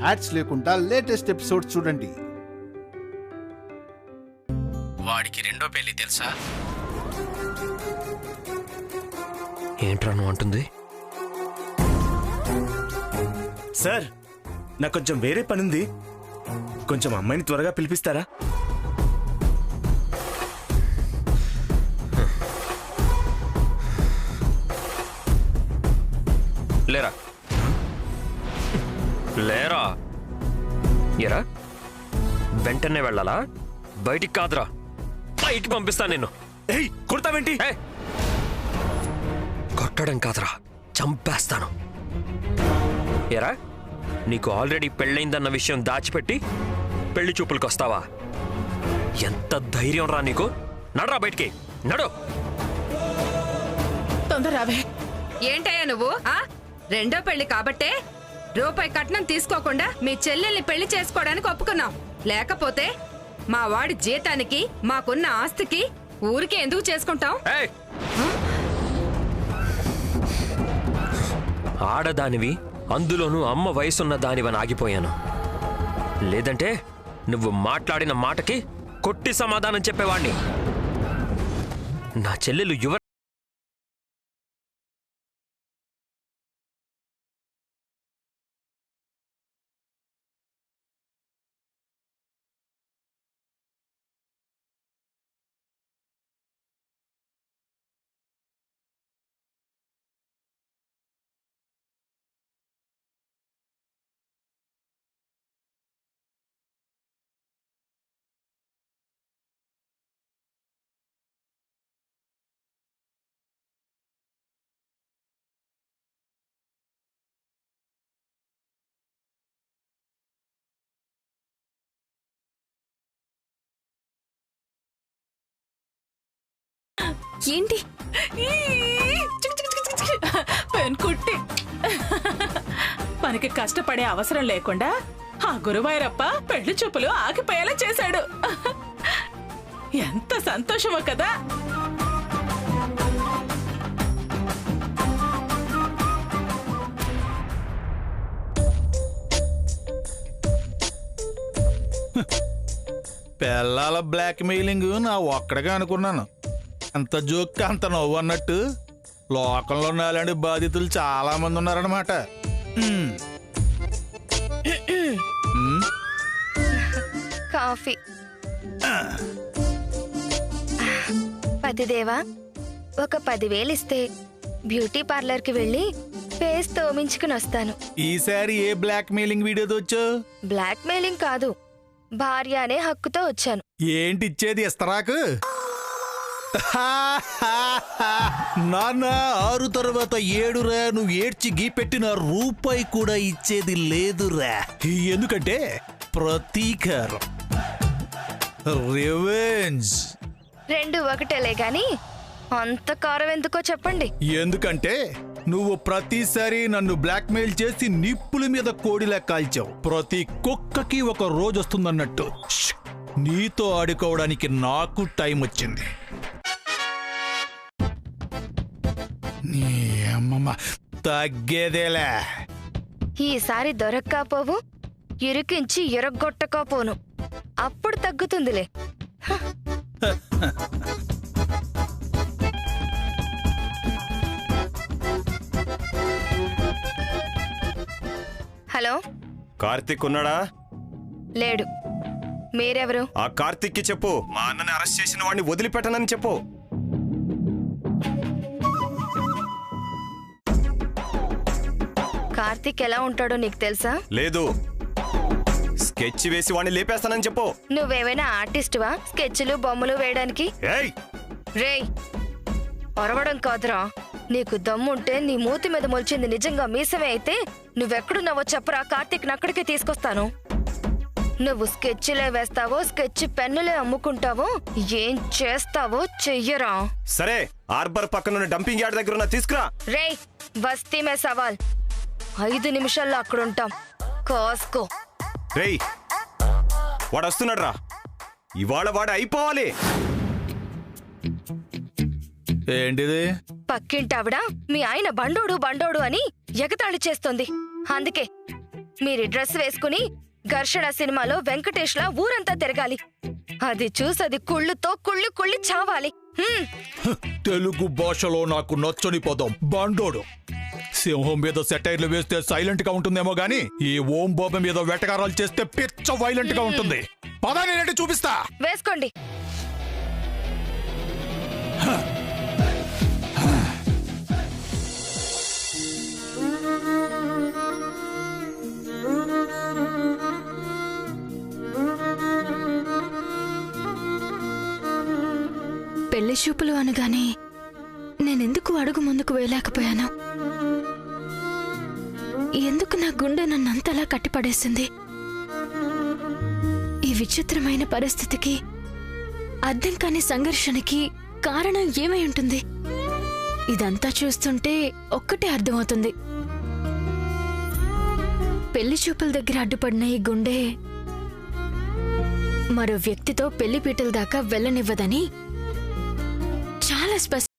Ads లేకుండా latest episodes చూడండి. వాడికి రెండో పెళ్లి తెలుసా? ఏంట్రా నువ్వు అంటుంది? సార్, నాకు కొంచెం వేరే పనుంది, కొంచెం అమ్మాయిని త్వరగా పిలిపిస్తారా? లేరా లేరా ఎరా వెంటనే వెళ్ళాలా? బయటికి కాదురా, బయటికి పంపిస్తా నిన్ను. ఏయ్, కొడతావేంటి? కొట్టడం కాదురా, చంపేస్తాను. ఎరా, నీకు ఆల్రెడీ పెళ్ళైందన్న విషయం దాచిపెట్టి పెళ్లి చూపులకు వస్తావా? ఎంత ధైర్యం రా నీకు? నడరా బయటికి, నడు. తొందరరావే. ఏంటయ్యా నువ్వు? రెండో పెళ్లి కాబట్టే రూపాయి కట్నం తీసుకోకుండా మీ చెల్లెల్ని పెళ్లి చేసుకోవడానికి ఒప్పుకున్నాం. లేకపోతే మా వాడి జీతానికి మాకున్న ఆస్తికి ఊరికే ఎందుకు చేసుకుంటాం? ఆడదానివి, అందులోనూ అమ్మ వయసున్న దానివని ఆగిపోయాను. లేదంటే నువ్వు మాట్లాడిన మాటకి కొట్టి సమాధానం చెప్పేవాణ్ణి. నా చెల్లెలు యువ ఏంటి పెన్కుట్టి మనకి కష్టపడే అవసరం లేకుండా ఆ గురువాయూరప్ప పెళ్లి చూపులు ఆగిపోయేలా చేశాడు. ఎంత సంతోషమో కదా. పిల్లల బ్లాక్ మెయిలింగ్ నా ఒక్కడిగా అనుకున్నాను. అంత జోక్ అంత నవ్వు అన్నట్టు లోకంలో నాలాంటి బాధితులు చాలా మంది ఉన్నారన్నమాట. కాఫీ. పతిదేవా, ఒక 10,000 ఇస్తే బ్యూటీ పార్లర్ కి వెళ్ళి ఫేస్ తోమించుకుని వస్తాను. ఈసారి ఏ బ్లాక్ మెయిలింగ్ వీడియోతో వచ్చావు? బ్లాక్ మెయిలింగ్ కాదు, భార్య అనే హక్కుతో వచ్చాను. ఏంటి ఇచ్చేది? ఇస్తరాకు? నాన్న 6 తర్వాత 7రా. నువ్వు ఏడ్చి గీ పెట్టిన రూపాయి కూడా ఇచ్చేది లేదురా. ఎందుకంటే ప్రతీకారం, రివెంజ్. 2 ఒకటేలే గాని అంత కారం ఎందుకో చెప్పండి. ఎందుకంటే నువ్వు ప్రతిసారి నన్ను బ్లాక్మెయిల్ చేసి నిప్పుల మీద కోడిలా కాల్చావు. ప్రతి కుక్కకి ఒక రోజు వస్తుందన్నట్టు నీతో ఆడుకోవడానికి నాకు టైం వచ్చింది. తగ్గేదేలే. ఈసారి దొరక్కపోవు, ఇరికించి ఇరగొట్టకపోను, అప్పుడు తగ్గుతుందిలే. హలో, కార్తిక్ ఉన్నాడా? లేడు. మీరెవరు? ఆ కార్తిక్ కి చెప్పు, మా అన్నని అరెస్ట్ చేసిన వాడిని వదిలిపెట్టనని చెప్పు. కార్తిక్ ఎలా ఉంటాడో నీకు తెలుసా? లేదు. స్కెచ్ వేసి వాడిని లేపేస్తానని చెప్పు. నువ్వేమైనా ఆర్టిస్టువా స్కెచ్లు బొమ్మలు వేయడానికి? రేయ్, ఒరవడం కాదురా. నీకు దమ్ముంటే నీ మూతి మీద మొలిచింది నిజంగా మీసమే అయితే నువ్వెక్కడున్నావో చెప్పరా, కార్తిక్ నక్కడికి తీసుకొస్తాను. నువ్వు స్కెచ్లే వేస్తావో స్కెచ్ పెన్నులే అమ్ముకుంటావో ఏం చేస్తావో చెయ్యరా. సరే, ఆర్బర్ పక్కనున్న డంపింగ్ యార్డ్ దగ్గర ఉన్న తీసుకురా. రేయ్, బస్తీ మే సవాల్. 5 నిమిషాల్లో అక్కడుంటాం, కాసుకో. రేయ్, వాడు వస్తున్నాడు రా. ఇవాళ వాడు అయిపోవాలి. ఏంటిది? పక్కింటావిడ మీ ఆయన బండోడు బండోడు అని ఎగతాళి చేస్తుంది. అందుకే మీరు ఈ డ్రెస్ వేసుకుని ఘర్షణ సినిమాలో వెంకటేష్ లా ఊరంతా తిరగాలి. అది చూసి అది కుళ్ళుతో కుళ్ళి కుళ్ళి చావాలి. తెలుగు భాషలో నాకు నచ్చని పదం బండోడు. సింహం మీద సెటైర్లు వేస్తే సైలెంట్ గా ఉంటుందేమో గాని ఈ ఓం బాబు మీద వెటకారాలు చేస్తే పిచ్చ వైలెంట్ గా ఉంటుంది. పదా నేనంటే చూపిస్తా. వేసుకోండి. పెళ్లి చూపులు అనగానే నేనెందుకు అడుగు ముందుకు వేయలేకపోయాను? ఎందుకు నా గుండె నన్నంతలా కట్టిపడేసింది? ఈ విచిత్రమైన పరిస్థితికి, అర్థం కాని సంఘర్షణకి కారణం ఏమై ఉంటుంది? ఇదంతా చూస్తుంటే ఒక్కటే అర్థమవుతుంది. పెళ్లి చూపుల దగ్గర అడ్డుపడిన ఈ గుండె మరో వ్యక్తితో పెళ్లి పీటల దాకా వెళ్ళనివ్వదని చాలా స్పష్టం.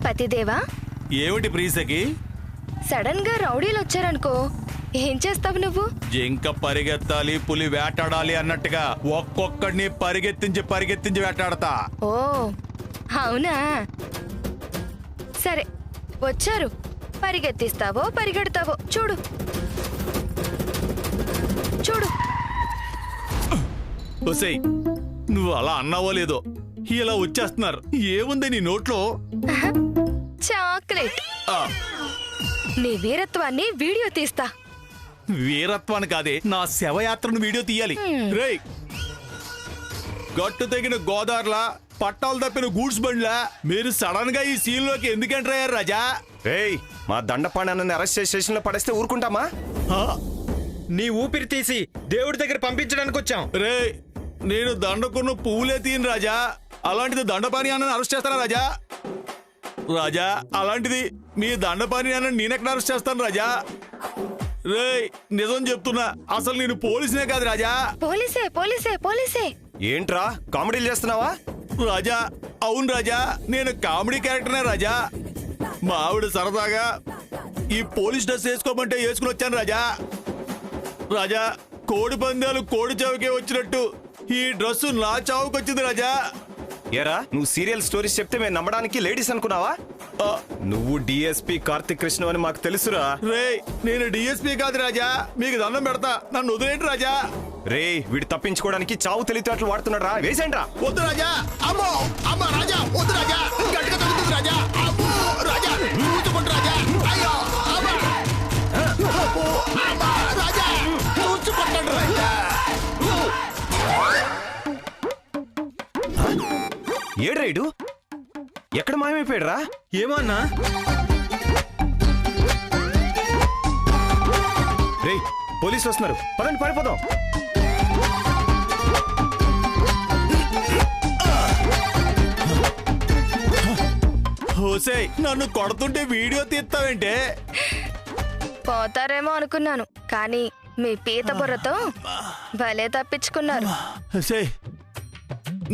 పతిదేవా, ఏమిటి ప్రీసకి? సడన్ గా రౌడీలు వచ్చారనుకో, ఏం చేస్తావు నువ్వు? జింక పరిగెత్తాలి, పులి వేటాడాలి అన్నట్టుగా ఒక్కొక్కడిని పరిగెత్తించి పరిగెత్తించి వేటాడతా. ఓ అవునా, సరే వచ్చారు. పరిగెత్తిస్తావో పరిగెడతావో చూడు చూడు. ఒసేయ్, నువ్వు అలా అన్నావో లేదో, ఇలా వచ్చేస్తున్నారు. ఏముంది నీ నోట్లో? చాక్లెట్. ఆ, నీ వీరత్వాన్ని వీడియో తీస్తా. వీరత్వాన్ని కాదే, నా శవయాత్రను వీడియో తీయాలి. రేయ్, గట్టు తెగిన గోదావరిలా, పట్టాలు తప్పిన గూడ్స్ బండ్లా మీరు సడన్ గా ఈ సీన్ లోకి ఎందుకు ఎంటర్ అయ్యారు రాజా? ఏయ్, మా దండపాణాన్ని అరెస్ట్ చేసి స్టేషన్ లో పడేస్తే ఊరుకుంటామా? ఆ, నీ ఊపిరి తీసి దేవుడి దగ్గర పంపించడానికి వచ్చాం. రేయ్, నేను దండకున్న పువ్వులే తీయను రాజా. అలాంటిది దండపాని అన్న అరెస్ట్ చేస్తారా రాజా? రాజా, అలాంటిది మీ దండపాని అన్న నేనెక్కడ అరెస్ట్ చేస్తాను రాజా? రేయ్, నిజం చెప్తున్నా, అసలు నేను పోలీసునే కాదు రాజా. పోలీసే పోలీసే పోలీసే. ఏంట్రా కామెడీలు చేస్తున్నావా? రాజా, అవును రాజా, నేను కామెడీ క్యారెక్టర్నే రాజా. మా ఆవిడ సరదాగా ఈ పోలీస్ డ్రెస్ వేసుకోమంటే వేసుకుని వచ్చాను రాజా. రాజా, కోడి పందాలు కోడి చావుకే వచ్చినట్టు ఈ డ్రెస్సు నా చావుకి వచ్చింది రాజా. ఏరా, నువ్వు సీరియల్ స్టోరీస్ చెప్తే మేము నమ్మడానికి లేడీస్ అనుకున్నావా? నువ్వు డిఎస్పీ కార్తిక్ కృష్ణ అని మాకు తెలుసురా. రేయ్, నేను డిఎస్పీ కాదు రాజా, మీకు దండం పెడతా, నన్ను వదిలేండి రాజా. రే, వీడు తప్పించుకోవడానికి చావు తెలివితేటలు వాడుతున్నాడు రా, వేసేయండి రా. వద్దు రాజా. అమ్మో అమ్మ రాజా, వద్దు రాజా, గట్టిగా తగ్గుతుంది రాజా. అమ్మో రాజా, ఊచుకుంటు రాజా. అయ్యో అమ్మ, అమ్మో, అమ్మ రాజా, ఊచుకుంటాడు రాజా. ఏడ్రైడు ఎక్కడ మాయమైపోయాడు రా? ఏమో అన్నా, రే, పోలీసులు వస్తున్నారు, పదండి పారిపోదాం. హోసేయ్, నన్ను కొడుతుంటే వీడియో తీస్తావేంటే? పోతారేమో అనుకున్నాను, కానీ మీ పీత బుర్రతో భలే తప్పించుకున్నారు. హోసేయ్,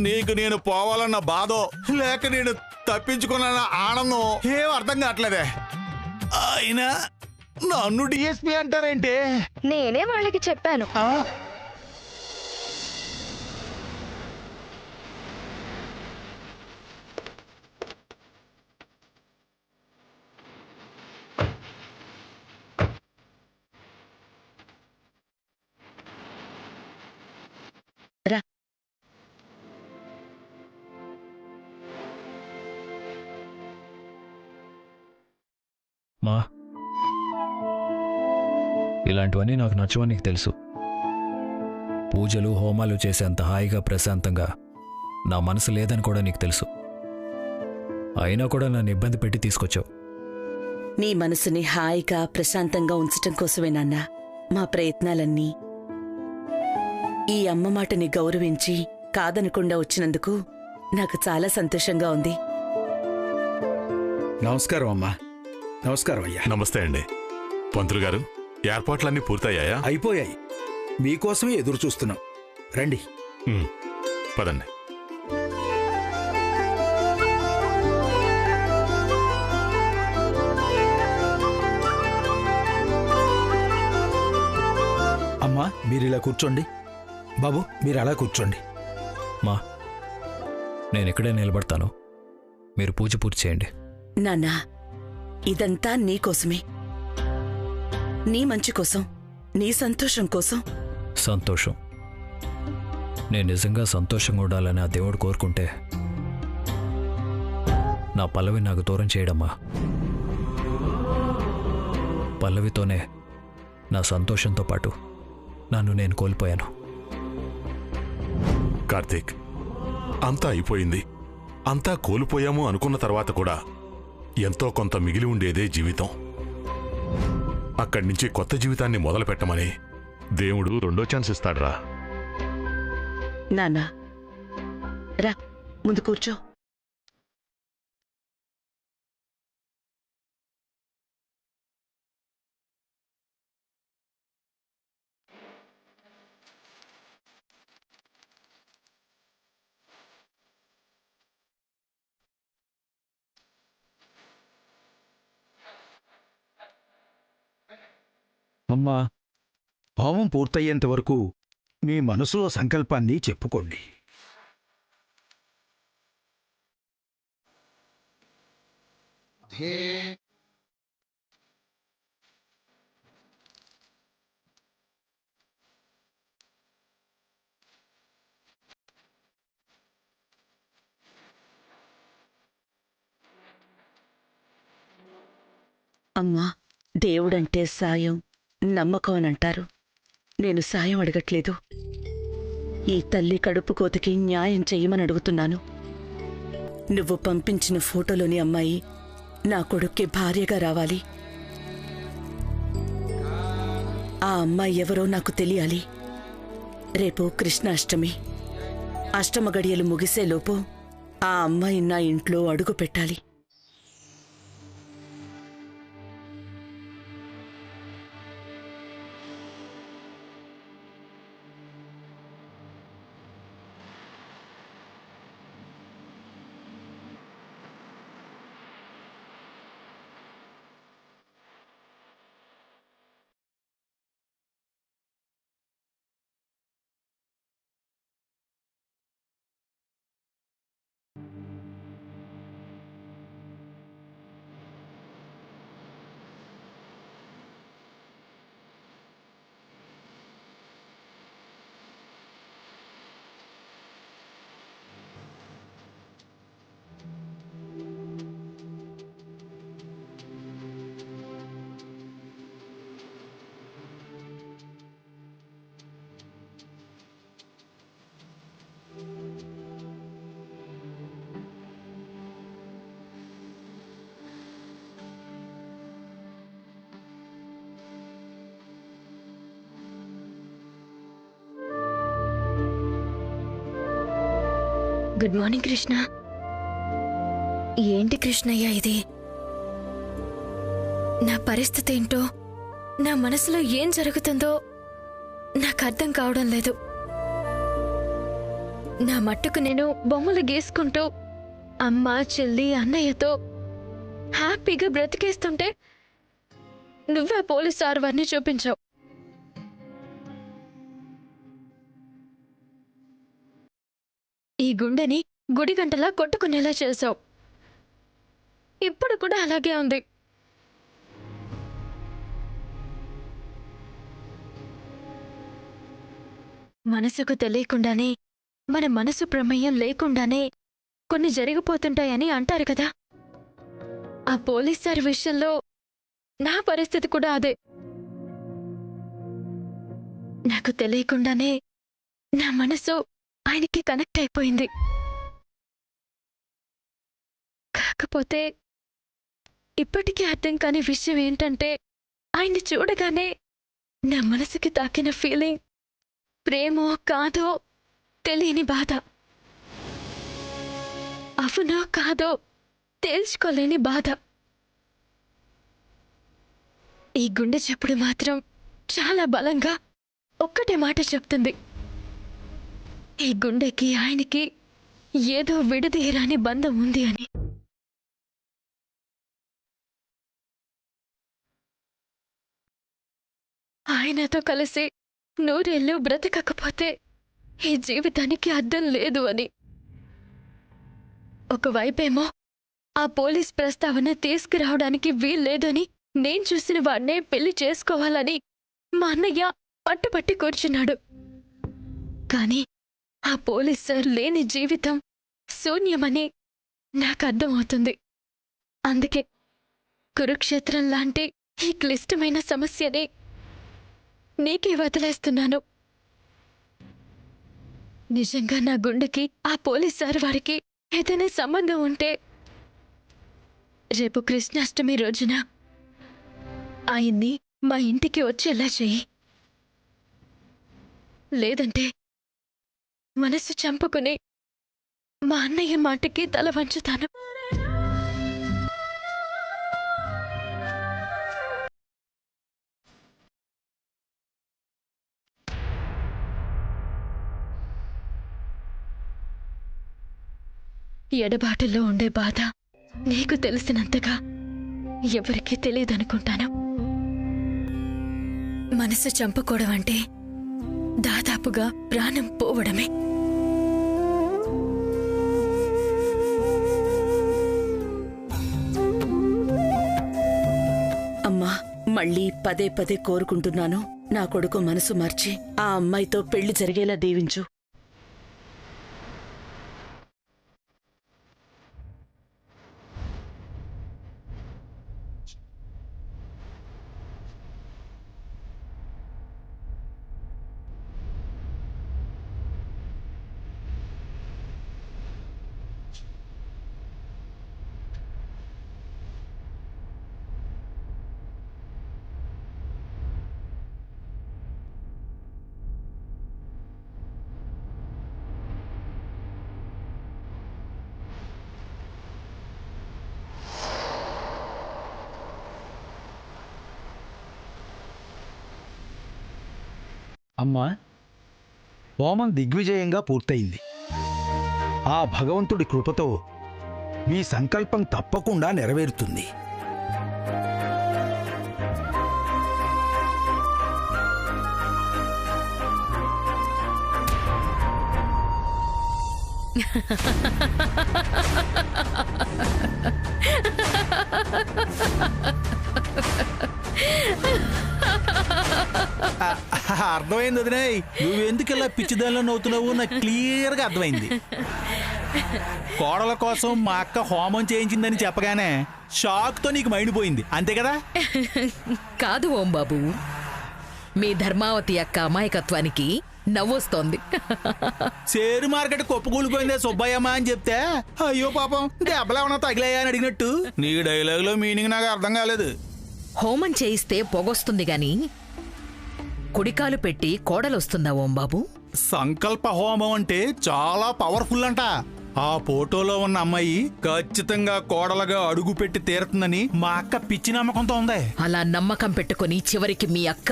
నీకు నేను పోవాలన్న బాధో లేక నేను తప్పించుకున్న ఆనందం ఏం అర్థం కావట్లేదే. అయినా నన్ను డిఎస్పీ అంటారేంటి? నేనే వాళ్ళకి చెప్పాను. మా ఇలాంటివన్నీ నాకు నచ్చవని నీకు తెలుసు. పూజలు హోమాలు చేసేంత హాయిగా ప్రశాంతంగా నా మనసు లేదని కూడా నీకు తెలుసు. అయినా కూడా నన్ను ఇబ్బంది పెట్టి తీసుకొచ్చావు. నీ మనసుని హాయిగా ప్రశాంతంగా ఉంచటం కోసమే నాన్న మా ప్రయత్నాలన్నీ. ఈ అమ్మ మాటని గౌరవించి కాదనకుండా వచ్చినందుకు నాకు చాలా సంతోషంగా ఉంది. నమస్కారం అమ్మా. నమస్కారం అయ్యా. నమస్తే అండి. పంతులు గారు, ఏర్పాట్లన్నీ పూర్తయ్యాయా? అయిపోయాయి. మీకోసమే ఎదురు చూస్తున్నాం. రండి. పదండి. అమ్మా మీరు ఇలా కూర్చోండి. బాబు మీరు అలా కూర్చోండి. మా నేను ఇక్కడే నిలబడతాను, మీరు పూజ పూర్తి చేయండి. నాన్నా, ఇదంతా నీకోసమే, నీ మంచి కోసం, నీ సంతోషం కోసం. సంతోషం? నేను నిజంగా సంతోషంగా ఉండాలని ఆ దేవుడు కోరుకుంటే నా పల్లవి నాకు దూరం చేయడమ్మా. పల్లవితోనే నా సంతోషంతో పాటు నన్ను నేను కోల్పోయాను. కార్తీక్, అంతా అయిపోయింది, అంతా కోల్పోయాము అనుకున్న తర్వాత కూడా ఎంతో కొంత మిగిలి ఉండేదే జీవితం. అక్కడి నుంచి కొత్త జీవితాన్ని మొదలు పెట్టమని దేవుడు రెండో ఛాన్స్ ఇస్తాడురా. నాన్నా రా, ముందు కూర్చో. అమ్మా, హోమం పూర్తయ్యేంత వరకు మీ మనసులో సంకల్పాన్ని చెప్పుకోండి. అమ్మా, దేవుడంటే సాయం, నమ్మకం అని అంటారు. నేను సాయం అడగట్లేదు, ఈ తల్లి కడుపు కోతకి న్యాయం చెయ్యమని అడుగుతున్నాను. నువ్వు పంపించిన ఫోటోలోని అమ్మాయి నా కొడుక్కి భార్యగా రావాలి. ఆ అమ్మాయి ఎవరో నాకు తెలియాలి. రేపు కృష్ణాష్టమి. అష్టమ గడియలు ముగిసేలోపు ఆ అమ్మాయి నా ఇంట్లో అడుగు పెట్టాలి. Good morning Krishna. ఏంటి కృష్ణయ్య ఇది? నా పరిస్థితి ఏంటో, నా మనసులో ఏం జరుగుతుందో నాకు అర్థం కావడం లేదు. నా మట్టుకు నేను బొమ్మలు గీసుకుంటూ అమ్మ, చెల్లి, అన్నయ్యతో హ్యాపీగా బ్రతికేస్తుంటే నువ్వే పోలీస్ సార్ వారిని చూపించావు. ఈ గుండెని గుడి గంటలా కొట్టుకునేలా చేశావు. ఇప్పుడు కూడా అలాగే ఉంది. మనసుకు తెలియకుండానే, మన మనసు ప్రమేయం లేకుండానే కొన్ని జరిగిపోతుంటాయని అంటారు కదా. ఆ పోలీస్ సార్ విషయంలో నా పరిస్థితి కూడా అదే. నాకు తెలియకుండానే నా మనసు ఆయనకి కనెక్ట్ అయిపోయింది. కాకపోతే ఇప్పటికీ అర్థం కాని విషయం ఏంటంటే, ఆయన్ని చూడగానే నా మనసుకి తాకిన ఫీలింగ్ ప్రేమో కాదో తెలియని బాధ, అవునో కాదో తేల్చుకోలేని బాధ. ఈ గుండె చప్పుడు మాత్రం చాలా బలంగా ఒక్కటే మాట చెప్తుంది, ఈ గుండెకి ఆయనకి ఏదో విడదీయరాని బంధం ఉంది అని. ఆయనతో కలిసి 100 ఏళ్ళు బ్రతకకపోతే ఈ జీవితానికి అర్థం లేదు అని. ఒకవైపేమో ఆ పోలీస్ ప్రస్తావన తీసుకురావడానికి వీల్లేదని, నేను చూసిన వాడినే పెళ్లి చేసుకోవాలని మా అన్నయ్య పట్టుపట్టి కూర్చున్నాడు. కానీ ఆ పోలీస్ సార్ లేని జీవితం శూన్యమని నాకు అర్థమవుతుంది. అందుకే కురుక్షేత్రం లాంటి ఈ క్లిష్టమైన సమస్యని నీకే వదిలేస్తున్నాను. నిజంగా నా గుండెకి ఆ పోలీస్ సార్ వారికి ఏదైనా సంబంధం ఉంటే రేపు కృష్ణాష్టమి రోజున ఆయన్ని మా ఇంటికి వచ్చేలా చెయ్యి. లేదంటే మనసు చంపుకుని మా అన్నయ్య మాటకి తల వంచుతాను. ఎడబాటులో ఉండే బాధ నీకు తెలిసినంతగా ఎవరికీ తెలియదనుకుంటాను. మనసు చంపుకోవడం అంటే దాదాపుగా ప్రాణం పోవడమే. అమ్మా, మళ్ళీ పదే పదే కోరుకుంటున్నాను, నా కొడుకు మనసు మార్చి ఆ అమ్మాయితో పెళ్లి జరిగేలా దీవించు. అమ్మా, హోమం దిగ్విజయంగా పూర్తయింది. ఆ భగవంతుడి కృపతో మీ సంకల్పం తప్పకుండా నెరవేరుతుంది. అర్థమైంది వదినే, నువ్వెందుకు ఇలా పిచ్చిదానిలో నవ్వుతున్నావు నాకు క్లియర్గా అర్థమైంది. కోడల కోసం మా అక్క హోమం చేయించిందని చెప్పగానే షాక్తో నీకు మైండ్ పోయింది, అంతే కదా? కాదు ఓం బాబు, మీ ధర్మావతి అక్క అమాయకత్వానికి నవ్వొస్తోంది. షేర్ మార్కెట్ కొప్పుకూలిపోయిందే సుబ్బయ్యమ్మ అని చెప్తే అయ్యో పాపం దెబ్బలేమన్నా తగిలాయా అని అడిగినట్టు నీ డైలాగ్ లో మీనింగ్ నాకు అర్థం కాలేదు. హోమం చేయిస్తే పొగొస్తుంది గాని కుడికాలు పెట్టి కోడలొస్తుందా ఓం బాబు? సంకల్ప హోమం అంటే చాలా పవర్ఫుల్ అంట. ఆ ఫోటోలో ఉన్న అమ్మాయి ఖచ్చితంగా కోడలుగా అడుగు పెట్టి తీరుతుందని మా అక్క పిచ్చి నమ్మకంతో ఉంది. అలా నమ్మకం పెట్టుకుని చివరికి మీ అక్క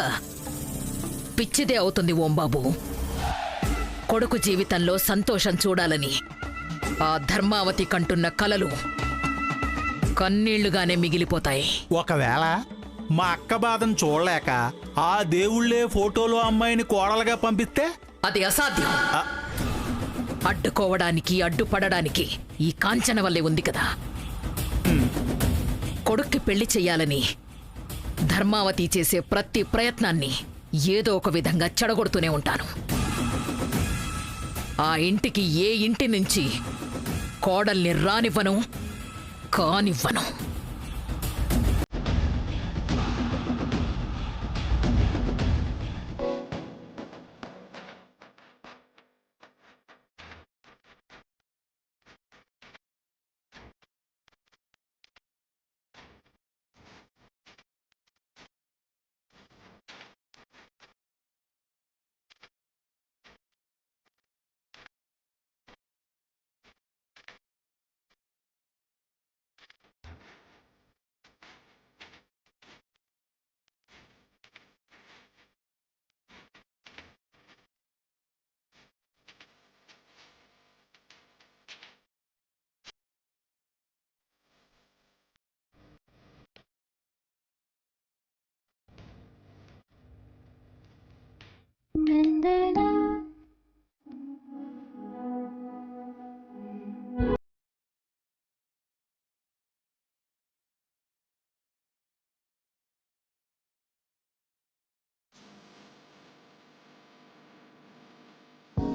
పిచ్చిదే అవుతుంది ఓం బాబు. కొడుకు జీవితంలో సంతోషం చూడాలని ఆ ధర్మావతి కంటున్న కలలు కన్నీళ్లుగానే మిగిలిపోతాయి. ఒకవేళ మా అక్క బాధను చూడలేక ఆ దేవుళ్లే ఫోటోలో అమ్మాయిని కోడలుగా పంపిస్తే అది అసాధ్యం. అడ్డుకోవడానికి అడ్డుపడడానికి ఈ కాంచన వల్లే ఉంది కదా. కొడుక్కి పెళ్లి చెయ్యాలని ధర్మావతి చేసే ప్రతి ప్రయత్నాన్ని ఏదో ఒక విధంగా చెడగొడుతూనే ఉంటాను. ఆ ఇంటికి ఏ ఇంటి నుంచి కోడల్ని రానివ్వను, కానివ్వను. నందనా